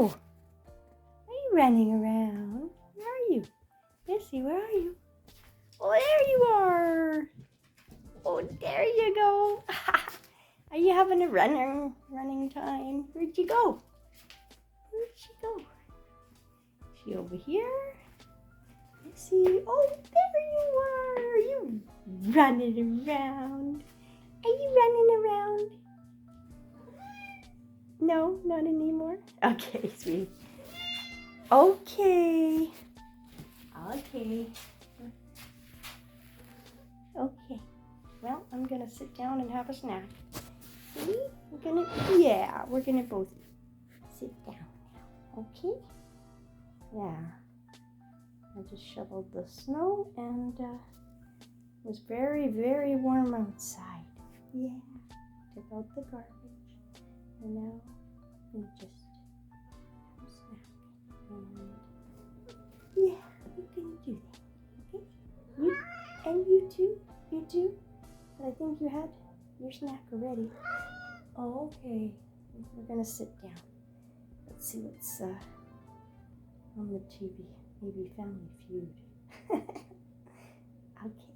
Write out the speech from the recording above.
go? Are you running around? Where are you? Missy, where are you? Oh, there you are. Oh, there you go. Are you having a running time? Where'd you go? Where'd she go? Is she over here? Missy, oh, there you are. Are you running around? Are you running around? No, not anymore. Okay, sweetie. Okay. Okay. Okay. Well, I'm gonna sit down and have a snack. See? We're gonna both sit down now. Okay? Yeah. I just shoveled the snow and it was very, very warm outside. Yeah. Took out the garbage. And now we just have a snack. And yeah, we're gonna do that. Okay? You too? You too? But I think you had your snack already. Oh, okay. We're gonna sit down. Let's see what's on the TV. Maybe Family Feud. Okay.